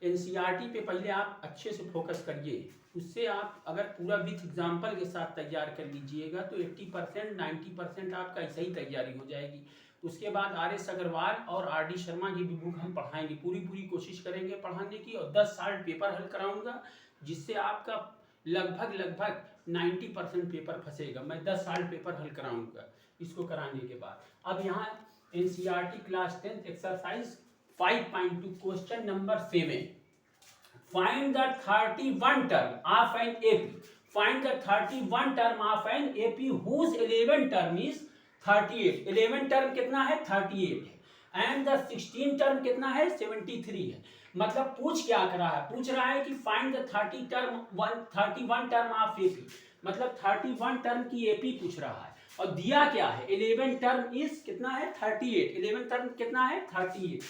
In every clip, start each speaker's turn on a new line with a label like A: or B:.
A: NCERT पे पहले आप अच्छे से फोकस करिए, उससे आप अगर पूरा विथ एग्जाम्पल के साथ तैयार कर लीजिएगा तो 80% 90% आपका ऐसे ही तैयारी हो जाएगी। उसके बाद RS अग्रवाल और RD शर्मा की भी बुक हम पढ़ाएंगे, पूरी कोशिश करेंगे पढ़ाने की, और 10 साल पेपर हल कराऊंगा, जिससे आपका लगभग 90% पेपर फंसेगा। मैं 10 साल पेपर हल कराऊंगा इसको कराने के बाद। अब यहाँ NCERT class 10 exercise 5.2 question number 7, find the 31 term of an AP. Find the 31 term of an AP whose 11 term is 38. 11 term कितना है? 38 है। एंड द 16 टर्म कितना है? 73 है। मतलब पूछ क्या कर रहा है? पूछ रहा है कि find the 31 term of AP, मतलब 31 टर्म की एपी पूछ रहा है। और दिया क्या है? 11 टर्म इज कितना है? 38। 11 टर्म कितना है? 38।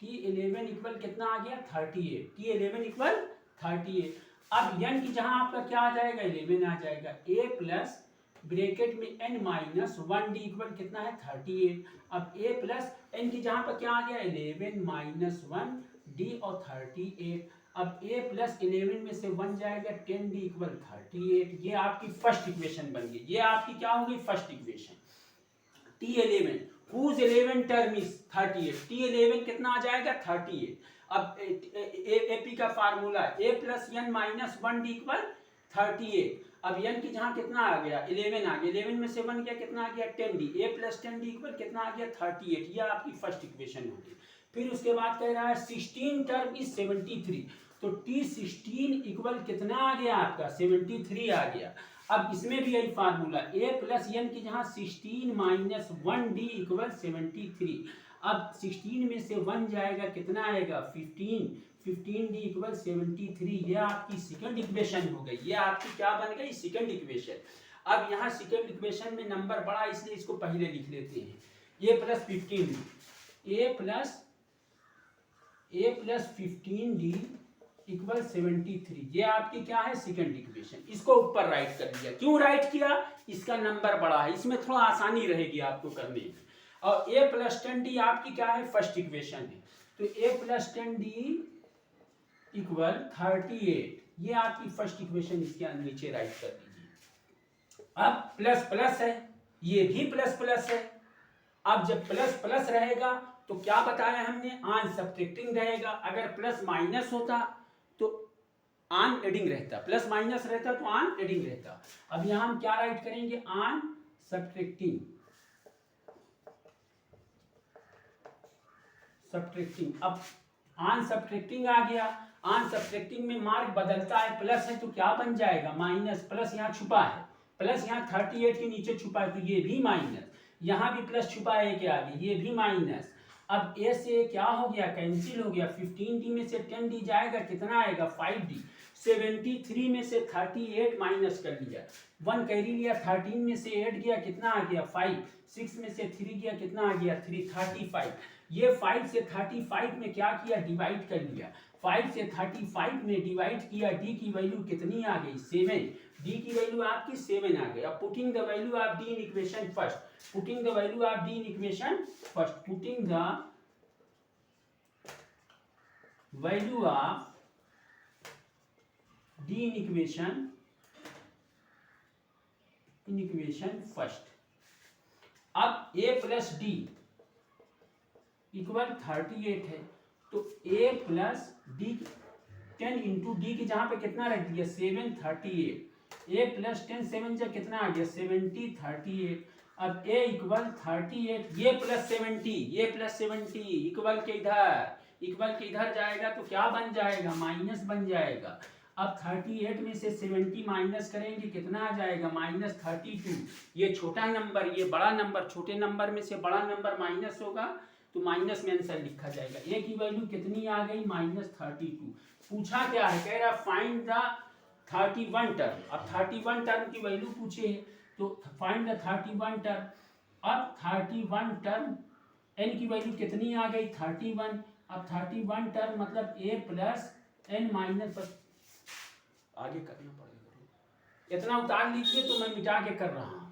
A: T11 इक्वल कितना आ गया? 38। T11 equal 38। अब n की जहां आपका क्या आ जाएगा? 11 आ जाएगा। a प्लस ब्रैकेट में n माइनस 1d इक्वल कितना है? 38। अब a प्लस n की जहां पर क्या आ गया? 11 माइनस 1d और 38। अब a प्लस 11 में से 1 जाएगा 10d इक्वल 38। ये आपकी फर्स्ट इक्वेशन बन गई। ये आपकी क्या होगी? First equation. T11 whose 11 term is 38। T11 कितना आ जाएगा? 38। अब एपी का formula a plus n minus 1d equal 38। अब n की जहां कितना आ गया? 11 आ गया। 11 में से 1 गया, कितना आ गया? 10d। a plus 10d equal कितना आ गया? 38। ये आपकी फर्स्ट इक्वेशन होगी। फिर उसके बाद कह रहा है 16 टर्म इज 73। तो T16 इक्वल कितना आ गया आपका? 73 आ गया। अब इसमें भी यही फार्मूला, a प्लस एन की जहां 16 माइनस 1d इक्वल 73। अब 16 में से 1 जाएगा, कितना आएगा? 15। 15d equal 73। ये आपकी सेकंड इक्वेशन हो गई। ये आपकी क्या बन गई? Second equation. अब यहाँ सेकंड इक्वेशन में नंबर बड़ा, इसलिए इसको पहले लिख लेते हैं। a plus 15d, a plus 15d equal 73। ये आपकी क्या है? Second equation. इसको ऊपर राइट कर दिया। क्यों राइट किया? इसका नंबर बड़ा है, इसमें थोड़ा आसानी रहेगी आपको करने में। और a प्लस 10d आपकी क्या है? फर्स्ट इक्वेशन है। तो a प्लस 10d इक्वल 38। ये आपकी फर्स्ट इक्वेशन, इसके नीचे राइट कर दीजिए। अब प्लस प्लस है, ये भी प्लस प्लस है। अब जब प्लस प्लस रहेगा तो क्या बताया हमने? ऑन सब्ट्रैक्टिंग रहेगा। अगर प्लस माइनस होता तो ऑन एडिंग रहता, प्लस माइनस रहता तो ऑन एडिंग रहता। अब यहां हम क्या राइट करेंगे? On subtracting. अब ऑन सब्ट्रैक्टिंग आ गया। ऑन सब्ट्रैक्टिंग में मार्क बदलता है, प्लस है तो क्या बन जाएगा? माइनस। प्लस यहाँ छुपा है, प्लस यहाँ 38 के नीचे छुपा है तो ये भी माइनस। यहाँ भी प्लस छुपा है के आगे, ये भी माइनस। अब a से क्या हो गया? कैंसिल हो गया। 15d में से 10d जाएगा, कितना आएगा? 5d। 73 में से 38 माइनस कर लिया, 1 कैरी लिया, 13 में से 8 गया, कितना आ गया? 5। 6 में से 3 गया, कितना आ गया? 3। 35। ये 5 से 35 में क्या किया? डिवाइड कर लिया। 5 से 35 में डिवाइड किया, d की वैल्यू कितनी आ गई? 7। d की वैल्यू आपकी 7 आ गई। अब putting the value of d in equation first. Putting the value of d in equation first. Putting the value of d in equation first. अब a प्लस d इक्वल 38 है, तो a plus d 10 into D की जहां पे कितना रख दिया? 7। 38। a plus 10 7 से कितना आ गया? 70। 38। अब a इक्वल 38, ये प्लस 70, ये प्लस 70 इक्वल के इधर जाएगा तो क्या बन जाएगा? माइनस बन जाएगा। अब 38 में से 70 माइनस करेंगे, कितना आ जाएगा? माइनस 32। ये छोटा नंबर, ये बड़ा नंबर, छोटे नंबर में से बड़ा नंबर माइनस होगा तो माइनस में आंसर लिखा जाएगा। a की वैल्यू कितनी आ गई? माइनस 32। पूछा क्या है? कह रहा फाइंड द 31 टर्म। अब 31 टर्म की वैल्यू पूछे है तो फाइंड द 31 टर्म। अब 31 टर्म n की वैल्यू कितनी आ गई? 31। अब 31 टर्म मतलब a प्लस n माइनस, आगे करना पड़ेगा, इतना उतार लीजिए तो मैं मिटा के कर रहा हूं।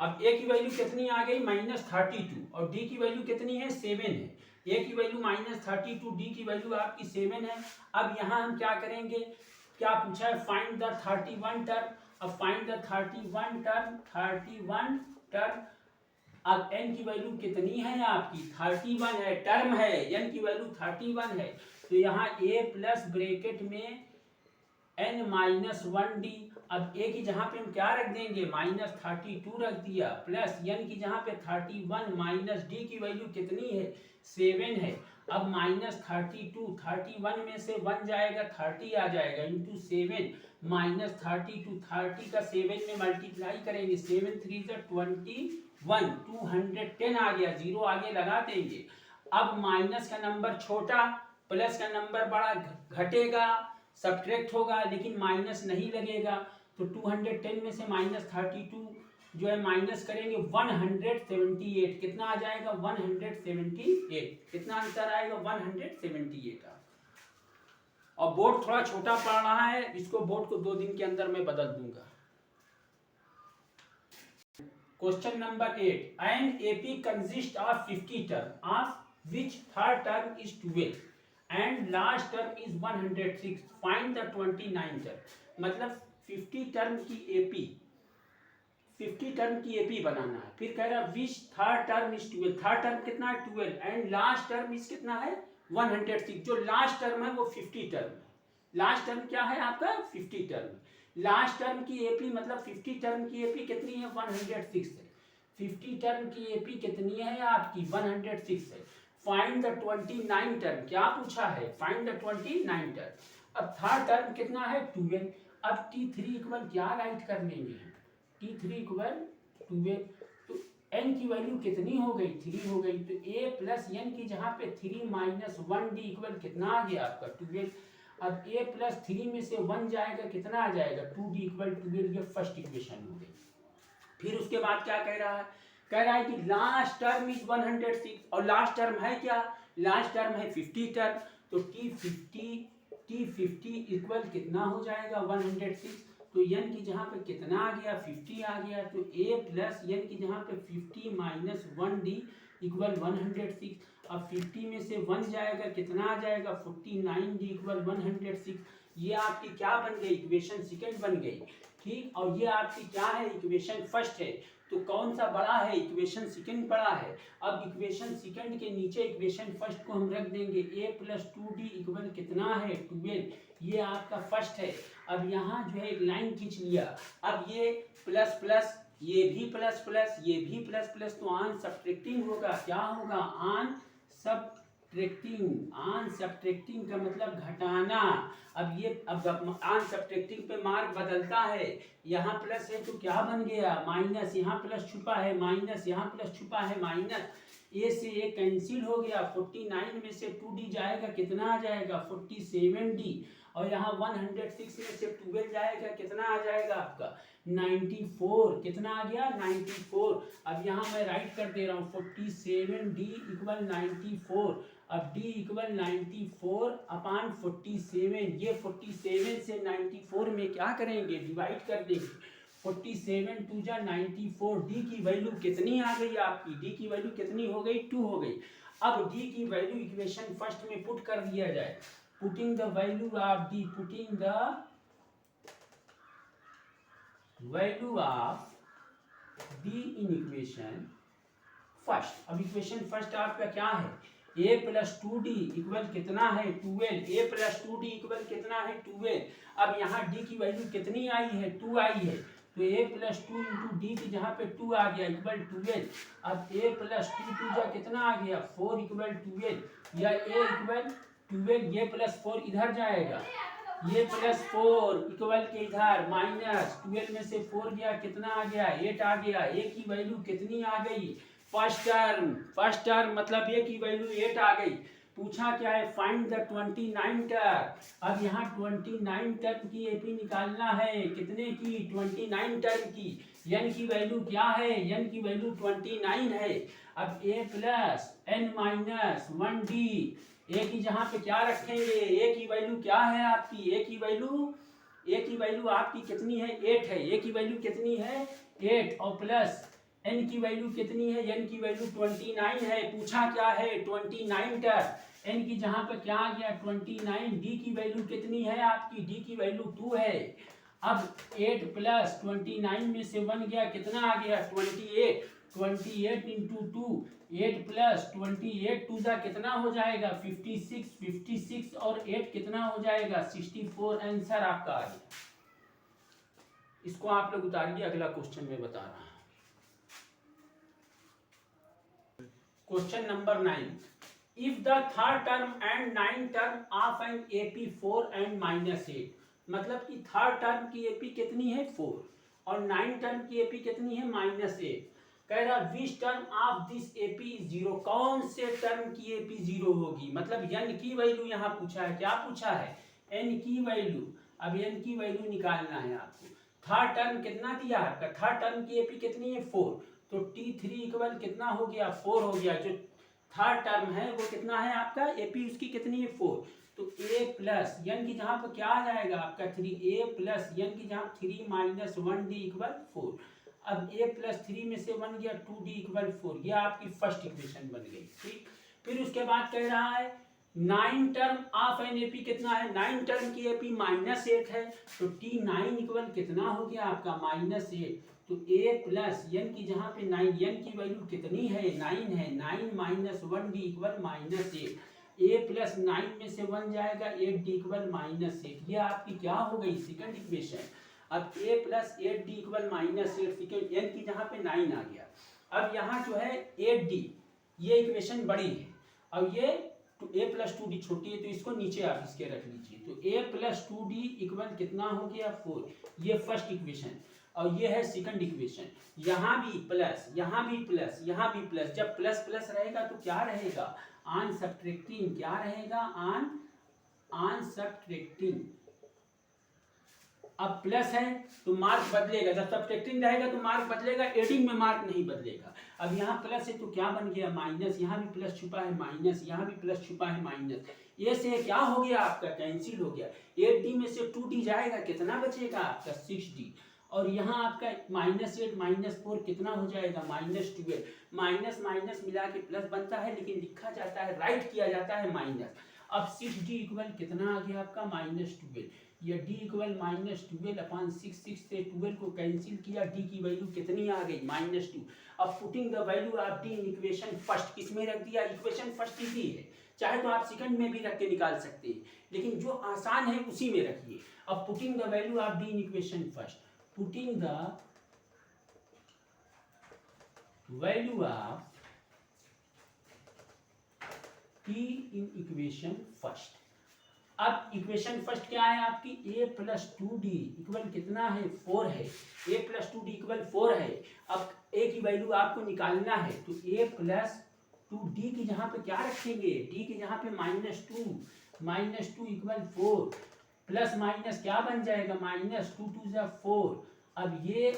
A: अब ए की वैल्यू कितनी आ गई -32 और डी की वैल्यू कितनी है 7 है। ए की वैल्यू -32, डी की वैल्यू आपकी 7 है। अब यहाँ हम क्या करेंगे, क्या पूछा है, फाइंड द 31 टर्म। अब फाइंड द 31 टर्म। अब n की वैल्यू कितनी है आपकी 31 है, टर्म है, n की वैल्यू 31 है। तो यहाँ a प्लस ब्रैकेट में n-1d। अब a की जहाँ पे हम क्या रख देंगे -32 रख दिया, प्लस n की जहाँ पे 31 माइनस d की वैल्यू कितनी है 7 है। अब -32, 31 में से 1 जाएगा 30 आ जाएगा इंटू 7 -32, 30 का 7 में मल्टीप्लाई करेंगे, 7 3 = 21, 210 आ गया, 0 आगे लगा देंगे। अब माइनस का नंबर छोटा, प्लस का नंबर बड़ा, घटेगा, सब्ट्रैक्ट होगा, लेकिन माइनस नहीं लगेगा। तो 210 में से -32 जो है माइनस करेंगे 178, कितना आ जाएगा 178, कितना आंसर आएगा 178। और बोर्ड थोड़ा छोटा पड़ रहा है, इसको बोर्ड को 2 दिन के अंदर मैं बदल दूंगा। Question number 8, an AP consist of 50 term of which third term is 12 and last term is 106, find the 29 term. मतलब 50 टर्म की एपी बनाना है। फिर कह रहा है which third term is 12, third term कितना है 12 एंड लास्ट टर्म इज कितना है 106। जो लास्ट टर्म है वो 50 टर्म है। लास्ट टर्म क्या है आपका 50 टर्म। लास्ट टर्म की एपी मतलब 50 टर्म की एपी कितनी है 106 है। 50 टर्म की एपी कितनी है आपकी 106 है। फाइंड द 29 टर्म, क्या पूछा है फाइंड द 29 टर्म। अब थर्ड टर्म कितना है 12। अब T3 इक्वल क्या राइट कर लेंगे, T3 इक्वल 12। तो n की वैल्यू कितनी हो गई 3 हो गई। तो a प्लस n की जहाँ पे 3 माइनस 1d इक्वल कितना आ गया आपका 12। अब a प्लस 3 में से 1 जाएगा, कितना आ जाएगा 2d इक्वल 12। ये फर्स्ट इक्वेशन हो गई। फिर उसके बाद क्या कह रहा है, कह रहा है कि लास्ट टर्म इज 106 और लास्ट टर्म है क्या, लास्ट टर्म है 50 टर्म। तो T50 इक्वल कितना हो जाएगा 106। तो n की जहाँ पे कितना आ गया 50 आ गया। तो a प्लस n की जहाँ पे 50 माइनस 1d इक्वल 106। अब 50 में से 1 जाएगा, कितना आ जाएगा 49d इक्वल 106। ये आपकी क्या बन गई इक्वेशन सेकंड बन गई, ठीक। और ये आपकी क्या है इक्वेशन फर्स्ट है। तो कौन सा बड़ा है इक्वेशन सेकंड बड़ा है। अब इक्वेशन सेकंड के नीचे इक्वेशन फर्स्ट को हम रख देंगे, a प्लस 2d इक्वल कितना है 12। ये आपका फर्स्ट है। अब यहाँ जो है एक लाइन खींच लिया। अब ये प्लस प्लस, ये भी प्लस प्लस, ये भी प्लस प्लस, तो आन सब्ट्रैक्टिंग होगा, क्या होगा आन सब्ट्रैक्टिंग। आन सब्ट्रैक्टिंग का मतलब घटाना। अब ये अब आन सब्ट्रैक्टिंग पे मार्क बदलता है। यहाँ प्लस है तो क्या बन गया माइनस, यहाँ प्लस छुपा है माइनस, यहाँ प्लस छुपा है माइनस। ए से ए कैंसिल हो गया, 49 में से 2d जाएगा, कितना आ जाएगा 47d। और यहाँ 106 में से 12 जाएगा, कितना आ जाएगा आपका 94। कितना आ गया 94। अब यहाँ मैं राइट कर दे रहा हूँ 47d इक्वल 94। अब d इक्वल 94 अपान 47। ये 47 से 94 में क्या करेंगे डिवाइड कर देंगे। 47 2 जा 94। d की वैल्यू कितनी आ गई आपकी, d की वैल्यू कितनी हो गई 2 हो गई। अब d की वैल्यू इक्वेशन फर्स्ट में पुट कर दिया जाए। putting the value of d, putting the value of d in equation first। अब इक्वेशन फर्स्ट आपका क्या है a प्लस 2d इक्वल कितना है 12। a प्लस 2d इक्वल कितना है 12। अब यहाँ d की वैल्यू कितनी आई है 2 आई है। तो a प्लस 2 इंटू डी की जहाँ पे 2 आ गया इक्वल 12। अब a प्लस 2 जा कितना आ गया 4 इक्वल 12। या a इक्वल 12, ये प्लस 4 इधर जाएगा, ये प्लस 4 इक्वल के इधर माइनस 12 में से 4 गया, कितना आ गया 8 आ गया। a की वैल्यू कितनी आ गई फर्स्ट टर्म मतलब a की वैल्यू 8 आ गई। पूछा क्या है फाइंड द 29 टर्म। अब यहाँ 29 टर्म की एपी निकालना है, कितने की 29 टर्म की। n की वैल्यू क्या है, n की वैल्यू 29 है। अब a plus n minus 1d, a की जहाँ पे क्या रखेंगे, a की वैल्यू क्या है आपकी, a की वैल्यू आपकी कितनी है 8 है। a की वैल्यू कितनी है 8 और प्लस n की वैल्यू कितनी है, n की वैल्यू 29 है। पूछा क्या है 29 टर्म, n की जहां पर क्या आ गया 29, d की वैल्यू कितनी है आपकी, d की वैल्यू 2 है। अब 8 प्लस 29 में से 1 गया, कितना आ गया 28, 28 इंटू 2, 8 प्लस 28 टू जा कितना हो जाएगा 56, 56 और 8 कितना हो जाएगा 64, आंसर आपका आ गया। इसको आप लोग उतारिए, अगला क्वेश्चन में बता रहा हूं। Question number 9, if the third term and 9 term of an AP 4 and -8, मतलब कि थर्ड टर्म की एपी कितनी है 4 और 9 टर्म की एपी कितनी है -8। कह रहा which term of this AP 0, कौन से टर्म की एपी 0 होगी, मतलब n की वैल्यू यहाँ पूछा है, क्या पूछा है n की वैल्यू। अब n की वैल्यू निकालना है आपको। थर्ड टर्म कितना दिया है आपका, थर्ड टर्म की एपी कितनी है 4, तो t3 इक्वल कितना हो गया 4 हो गया। जो थर्ड टर्म है वो कितना है आपका, एपी उसकी कितनी है 4, तो a प्लस n की जहां पर क्या आ जाएगा आपका 3, a प्लस n की जहां 3 माइनस 1d इक्वल 4। अब a प्लस 3 में से 1 गया 2d इक्वल 4, ये आपकी फर्स्ट इक्वेशन बन गई। ठीक, फिर उसके बाद कह रहा है 9 टर्म ऑफ एन एपी कितना है, 9 टर्म की एपी -8 है, तो t9 इक्वल कितना हो गया आपका -8, तो a प्लस n की जहां पे 9, n की वैल्यू कितनी है 9 है, 9 minus 1d equal -8, a plus 9 में से 1 जाएगा 8d इक्वल -8, ये आपकी क्या हो गई सेकंड इक्वेशन। अब a plus 8d equal -8 second, n की जहां पे 9 आ गया। अब यहाँ जो है 8d, ये इक्वेशन बड़ी है और ये a प्लस 2d छोटी है, तो इसको नीचे आप इसके रख लीजिए। तो a प्लस 2d इक्वल कितना हो गया 4, ये फर्स्ट इक्वेशन और ये है सेकंड इक्वेशन। यहाँ भी प्लस, यहाँ भी प्लस, यहाँ भी प्लस, जब प्लस प्लस रहेगा तो क्या रहेगा ऑन सब्ट्रैक्टिंग, क्या रहेगा ऑन सब्ट्रैक्टिंग। अब प्लस है तो मार्क बदलेगा, जब सब्ट्रैक्टिंग रहेगा तो मार्क बदलेगा, एडिंग में मार्क नहीं बदलेगा। अब यहाँ प्लस है तो क्या बन गया माइनस, यहाँ भी प्लस छुपा है माइनस, यहाँ भी प्लस छुपा है माइनस, ये से क्या हो गया आपका कैंसिल हो गया। 8d में से 2d जाएगा, कितना बचेगा आपका 6d, और यहाँ आपका -8 -4 कितना हो जाएगा -12, माइनस माइनस मिला के प्लस बनता है, लेकिन लिखा जाता है राइट किया जाता है माइनस। अब 6d इक्वल कितना आ गया आपका -12, ये d इक्वल -12 अपॉन 6 से 12 को कैंसिल किया, d की वैल्यू कितनी आ गई -2। अब putting the value of d in equation first, किसमें रख दिया, इक्वेशन फर्स्ट इजी है, चाहे तो आप सेकंड में भी रख के निकाल सकते हैं, लेकिन जो आसान है उसी में रखिए। अब putting the value of d in equation first, putting the value of t in equation first। अब इक्वेशन फर्स्ट क्या है आपकी, a प्लस 2d इक्वल कितना है 4 है, a प्लस 2d इक्वल 4 है। अब a की वैल्यू आपको निकालना है, तो a प्लस 2d की जहां पे क्या रखेंगे, d की जहां पे -2 इक्वल 4, प्लस माइनस क्या बन जाएगा -2 2 जा 4। अब ये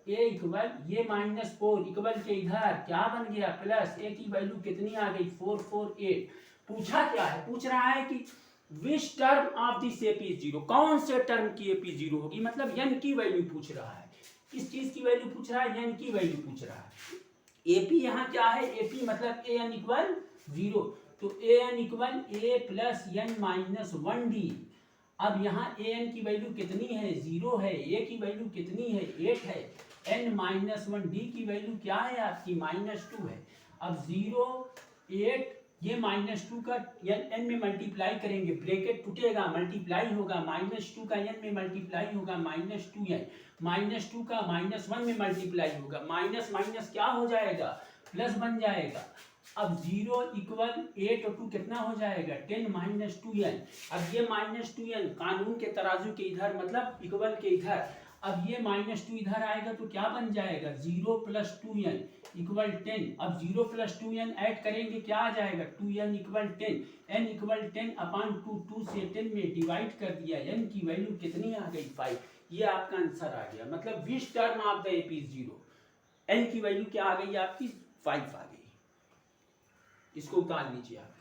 A: a इक्वल ये -4 इक्वल के इधर क्या बन गया प्लस, a की वैल्यू कितनी आ गई 4 4 8। पूछा क्या है, पूछ रहा है कि which term of this AP 0, कौन से टर्म की एपी 0 होगी, मतलब n की वैल्यू पूछ रहा है, किस चीज की वैल्यू पूछ रहा है, n की वैल्यू पूछ रहा है। एपी यहाँ क्या है, एपी मतलब an इक्वल 0, तो an equal a plus n minus 1d। अब यहाँ an की वैल्यू कितनी है 0 है, a की वैल्यू कितनी है 8 है, n माइनस 1 d की वैल्यू क्या है आपकी -2 है। अब 0 8, ये -2 का n में मल्टीप्लाई करेंगे, ब्रैकेट टूटेगा मल्टीप्लाई होगा, -2 का n में मल्टीप्लाई होगा -2n, -2 का -1 में मल्टीप्लाई होगा, माइनस माइनस क्या हो जाएगा प्लस बन जाएगा। अब 0 इक्वल 8 और 2 कितना हो जाएगा 10 -2n। अब ये -2n कानून के तराजू के इधर मतलब इक्वल के इधर, अब ये -2 इधर आएगा तो क्या बन जाएगा 0 + 2n इक्वल 10। अब 0 + 2n ऐड करेंगे क्या आ जाएगा 2n equal 10, n equal 10 upon 2 से 10 में डिवाइड कर दिया, n की वैल्यू कितनी आ गई 5। ये आपका आंसर आ गया, मतलब which term of the AP 0, n की वैल्यू क्या आ गई आपकी 5 आ गई। इसको उतार लीजिए आप।